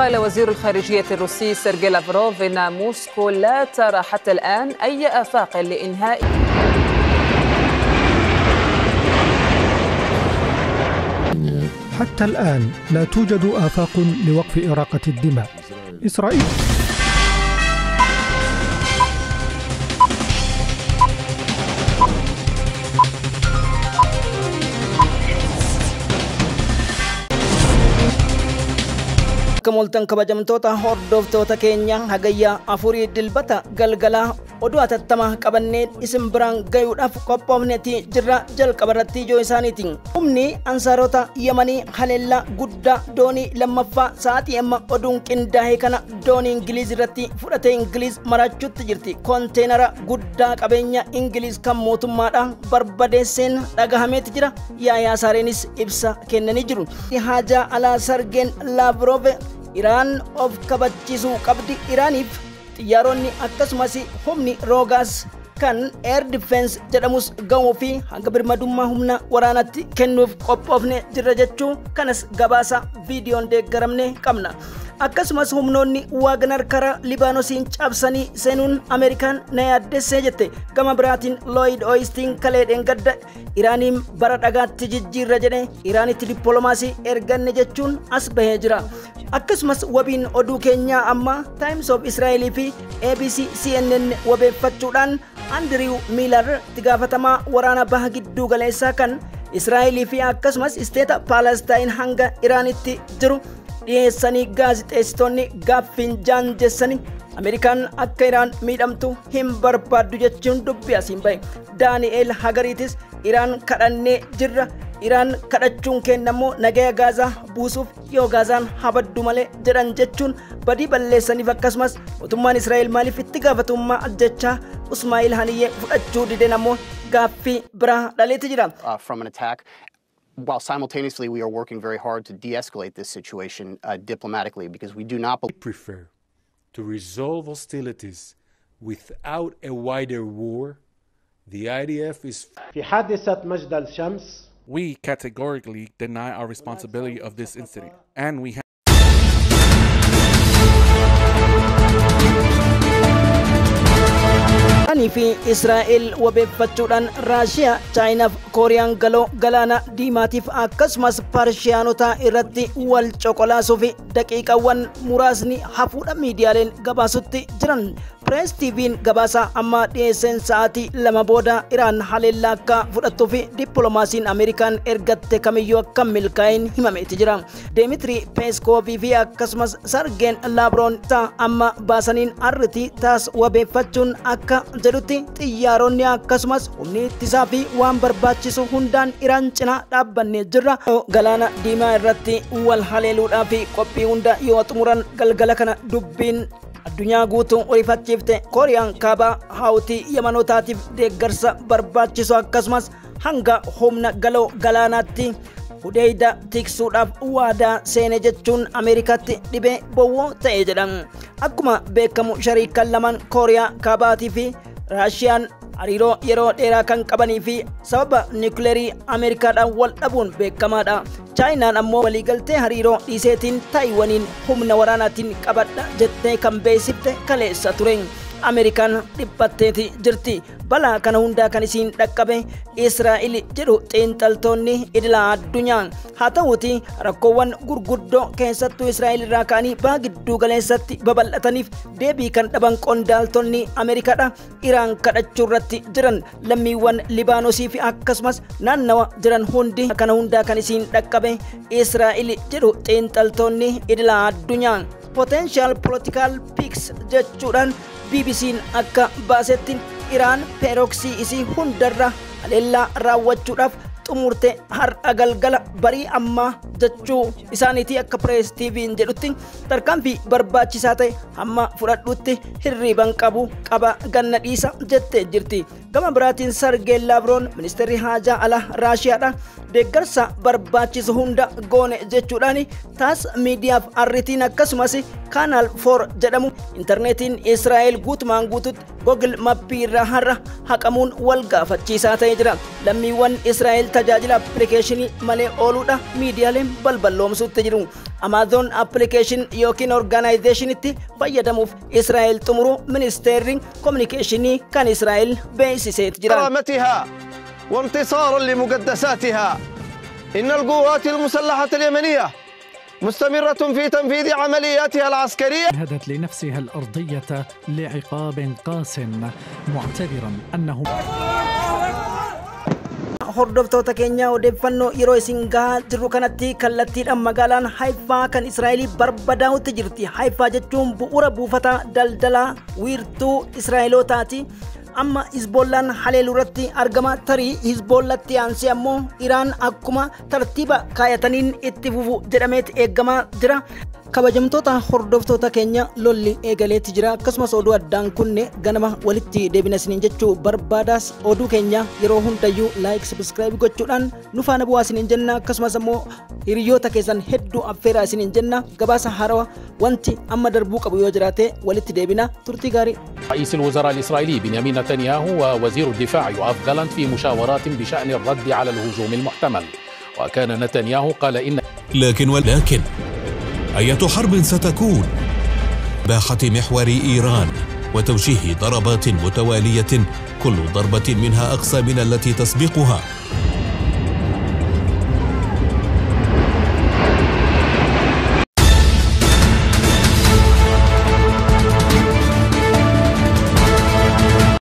قال وزير الخارجية الروسي سيرجي لافروف إن موسكو لا ترى حتى الآن أي آفاق لإنهاء حتى الآن لا توجد آفاق لوقف إراقة الدماء. إسرائيل كمولتن كبجمتوتا هوردوفتوتا كينيا هغيا افوري دلبتا غلغلا oduu atattamaa qabannee isin biraan gayuudhaaf qophoofneeti jirra jalqabarratti ijoo isaaniitiin humni ansaarota yamanii haleellaa guddaa doonii lammaffaa sa'aatii amma oduun qindaa'ee kana doonii ingiliiz irratti fudhatee ingiliiz maraachuutti jirti. Konteenara guddaa qabeenya ingiliiz kan mootummaadhaan barbadeesseen dhagahameeti jira. Yaayaa Saareenis ibsa kennanii jiru. Haajaa alaa Sergeen Laavrov Iraan of kabachiisuu qabdi. Iraaniif xiyyaaronni akkasumas humni roogaas kan air defense jedhamus ga'uu fi hanga birmadummaa humna waraanaatti kennuuf qophoofne jirra jechuu kanas gabaasa viidiyoon deeggaramne qabna. Akkasumas humnoonni Wagner karaa Libaanoosiin cabsanii seenuun Ameerikaan na yaaddessee jette. Gama biraatiin Lloyd Austin kaleedhaan gadda Iraaniin bara dhagaatti jijjiirra jedhe Iraanitti dippiloomaasii erganne jechuun as bahee jira. Akkasumas wabiin oduu keenyaa amma Times of Israel fi ABC CNN wabeeffachuudhaan Andrew Miller itti gaafatamaa waraana baha gidduu galeessaa kan Israa'el fi akkasumas isteeta Palestine hanga Iraanitti jiru dhiyeessanii gaazexeessitoonni gaaffiin jaanjessanii Ameerikaan akka Iraan miidhamtu hin barbaaddu jechuun dubbii asiin bahe. Daani'eel Hagariitis Iraan kadhannee jirra. Iraan kadhachuun kennammoo nagaya Gaazaa buusuuf yoo Gaazaan habaddu malee jedhan jechuun badii balleessaniif akkasumas mootummaan Israa'el maaliif itti gaafatummaa ajjechaa Ismaa'il Haniyyee fudhachuu dideen ammoo gaaffii biraa dhaleetti jira. From an attack, while simultaneously we are working very hard to de-escalate this situation diplomatically because we do not prefer to resolve hostilities without a wider war. The IDF is في حادثة مجد الشمس. We categorically deny our responsibility of this incident, and we have fi Israa'el wabeeffachuudhaan Raashiyaa, Chaayinaa fi Kooriyaan galoo galaana diimaatiif akkasumas Parshiyaanota irratti wal coqolaasuuf daqiiqaawwan muraasni hafuudha miidiyaaleen gabaasutti jiran. Press TV'n gabaasa amma dhiyeesseen sa'aatii 2 booda Iraan haleellaa akka fudhattuu fi dippiloomaasiin Ameerikaan ergatte kamiyyuu akka milkaa'in himameeti jira. Deemitri Peeskoof fi akkasumas Sergeen Laavroov amma baasaniin arritii taas wabeeffachuun akka jedhutti xiyyaaronni akkasumas humni ittisaa fi waan barbaachisu hundaan Iraan cinaa dhaabbannee jirra. Galaana diimaa irratti wal haleeluudhaa fi qophii hunda yoo xumuran galgala kana dubbiin addunyaa guutuu oriifachiifte Kooriyaan kaabaa hawtii Yamanotaatiif deeggarsa barbaachisu akkasumas hanga humna galoo galaanaatti hudheeyda tiksuudhaaf waadaa seene jechuun Ameerikaatti dhibee bowwoo ta'ee jedhan. Akkuma beekamu shariikan lamaan Kooriyaa kaabaatii fi Raashiyaan hariiroo yeroo dheeraa kan qabanii fi sababa niwukileerii Ameerikaadhaan wal dhabuun beekamaadha. Chaayinaan ammoo waliigaltee hariiroo dhiiseetiin Taayiwaniin humna waraanaatiin qabadha jettee kan beeksifte kaleessa ture. Ameerikaan dhiphatteeti jirti. Balaa kana hundaa kan isiin dhaqqabe Israa'el jedhu xiinxaltoonni idila addunyaa. Haa ta'uuti rakkoowwan gurguddoo keessattuu Israa'el irraa ka'anii baha gidduu galeessatti babal'ataniif deebii kan dhaban qondaaltonni Ameerikaadha. Iraan kadhachuu irratti jiran lammiiwwan Libaanosii fi akkasumas naannawa jiran hundi kana hundaa kan isiin dhaqqabe Israa'el jedhu xiinxaltoonni idila addunyaa. Potential political peaks jechuudhaan BBC'n akka baasetti Iraan peeroksii isii hundarra haleellaa raawwachuudhaaf xumurte har'a galgala barii ammaa jechuu isaaniitii akka Press TV'n jedhutti tarkaanfii barbaachisaa ta'e hamma fudhadhuutti hirriban qabu qaba ganna dhiisa jettee jirti. Gama biraatiin Sergeen Laavroov ministeerri haajaa alaa Raashiyaadha deeggarsa barbaachisu hunda goone jechuudhaan taas miidiyaaf arritiin akkasumas Channel 4 jedhamu intarneetiin Israa'el guutumaan guututti Google Mappii irraa har'a haqamuun wal gaafachiisaa ta'ee jira. Lammiiwwan Israa'el tajaajila appilikeeshinii malee ooluudha miidiyaaleen balballoomsuutti jiru. Amazon application yookiin organization'itti fayyadamuuf Israa'el xumuru ministeerri communicationii kan Israa'el beeksisee jira. كرامتها وانتصارا لمقدساتها إن القوات المسلحة اليمنية مستمرة في تنفيذ عملياتها العسكرية. هدت لنفسها الأرضية لعقاب قاس معتبرا أنه hordoftoota keenya odeeffannoo yeroo isin gahaa jirru kanatti kallattiidhaan magaalaan Haifaa kan Israa'el barbadaa'utti jirti. Haifaa jechuun bu'uura buufata daldalaa wiirtuu Israa'elootaati. Amma Hizbollaan haleeluu irratti argama. Tarii Hizbollatti aansee ammoo Iraan akkuma tartiiba kaayataniin itti fufu jedhameet eeggamaa jira. Kabajamtoota hordoftoota keenya lolli eegaleetti jira. Akkasumas oduu addaan kunne ganama walitti deebina isiniin jechuu barbaadas oduu keenya yeroo hundayyuu like subscribe gochuudhaan nu faana bu'aa isiniin jenna. Akkasumas ammoo hiriyoota keessan hedduu affeeraa isiniin jenna. Gabaasa haarawaa wanti amma darbuu qabu yoo jiraate walitti deebina. Turtii gaarii. رئيس الوزراء الإسرائيلي بنيامين نتنياهو ووزير الدفاع يؤاف جالانت في مشاورات بشأن الرد على الهجوم المحتمل. وكان نتنياهو قال إن ولكن أية حرب ستكون؟ باحة محور إيران وتوجيه ضربات متوالية كل ضربة منها أقسى من التي تسبقها.